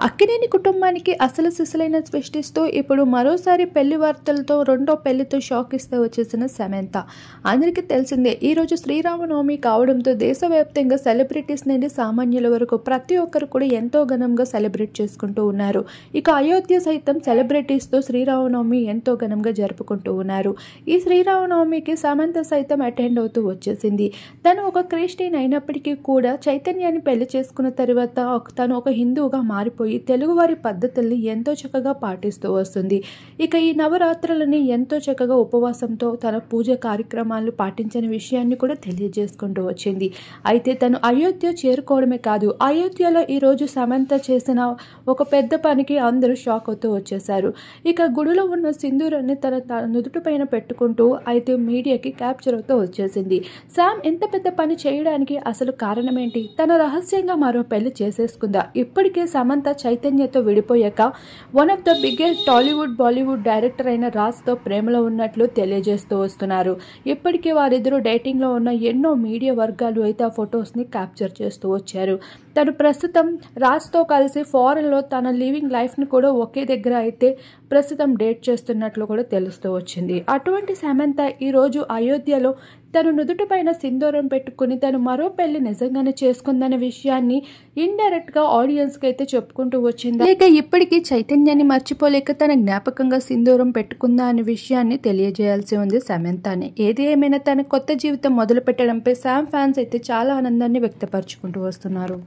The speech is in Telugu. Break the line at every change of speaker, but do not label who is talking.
అక్కినేని కుటుంబానికి అసలు సిసలైన ట్విస్ట్ ఇస్తూ ఇప్పుడు మరోసారి పెళ్లి వార్తలతో రెండో పెళ్లితో షాక్ ఇస్తూ వచ్చేసిన సమంత. అందరికీ తెలిసిందే, ఈరోజు శ్రీరామనవమి కావడంతో దేశవ్యాప్తంగా సెలబ్రిటీస్ నుండి సామాన్యుల వరకు ప్రతి ఒక్కరు కూడా ఎంతో ఘనంగా సెలబ్రేట్ చేసుకుంటూ ఉన్నారు. ఇక అయోధ్య సైతం సెలబ్రిటీస్తో శ్రీరామనవమి ఎంతో ఘనంగా జరుపుకుంటూ ఉన్నారు. ఈ శ్రీరామనవమికి సమంత సైతం అటెండ్ అవుతూ వచ్చేసింది. తను ఒక క్రిస్టియన్ అయినప్పటికీ కూడా చైతన్యాన్ని పెళ్లి చేసుకున్న తర్వాత తను ఒక హిందువుగా మారిపోయి తెలుగువారి పద్ధతుల్ని ఎంతో చక్కగా పాటిస్తూ వస్తుంది. ఇక ఈ నవరాత్రులని ఎంతో చక్కగా ఉపవాసంతో తన పూజ కార్యక్రమాలు పాటించిన విషయాన్ని కూడా తెలియజేసుకుంటూ వచ్చింది. అయితే తను అయోధ్య చేరుకోవడమే కాదు, అయోధ్యలో ఈరోజు సమంత చేసిన ఒక పెద్ద పనికి అందరూ షాక్ అవుతూ వచ్చేశారు. ఇక గుడిలో ఉన్న సింధూరాన్ని తన నుదుటి పైన పెట్టుకుంటూ అయితే మీడియాకి క్యాప్చర్ అవుతూ వచ్చేసింది. శామ్ ఇంత పెద్ద పని చేయడానికి అసలు కారణం ఏంటి? తన రహస్యంగా మరో పెళ్లి చేసేసుకుందా? ఇప్పటికే సమంత చైతన్యతో విడిపోయాక one of the biggest Tollywood Bollywood director అయిన రాజ్తో ప్రేమలో ఉన్నట్లు తెలియజేస్తూ వస్తున్నారు. ఇప్పటికే వారిద్దరూ డేటింగ్లో ఉన్న ఎన్నో మీడియా వర్గాలు అయితే ఆ ఫొటోస్ని క్యాప్చర్ చేస్తూ వచ్చారు. తను ప్రస్తుతం రాజ్తో కలిసి ఫారెన్లో తన లివింగ్ లైఫ్ని కూడా ఒకే దగ్గర అయితే ప్రస్తుతం డేట్ చేస్తున్నట్లు కూడా తెలుస్తూ వచ్చింది. అటువంటి సమంత ఈరోజు అయోధ్యలో తను నుదుటి పైన సింధూరం పెట్టుకుని తను మరో పెళ్లి నిజంగానే చేసుకుందన్న విషయాన్ని ఇండైరెక్ట్గా ఆడియన్స్కి అయితే చెప్పుకుంటూ వచ్చింది. లేక ఇప్పటికీ చైతన్యాన్ని మర్చిపోలేక తన జ్ఞాపకంగా సింధూరం పెట్టుకుందా అనే విషయాన్ని తెలియజేయాల్సి ఉంది సమంతని. ఏది ఏమైనా తన కొత్త జీవితం మొదలు పెట్టడంపై శామ్ ఫ్యాన్స్ అయితే చాలా ఆనందాన్ని వ్యక్తపరుచుకుంటూ వస్తున్నారు.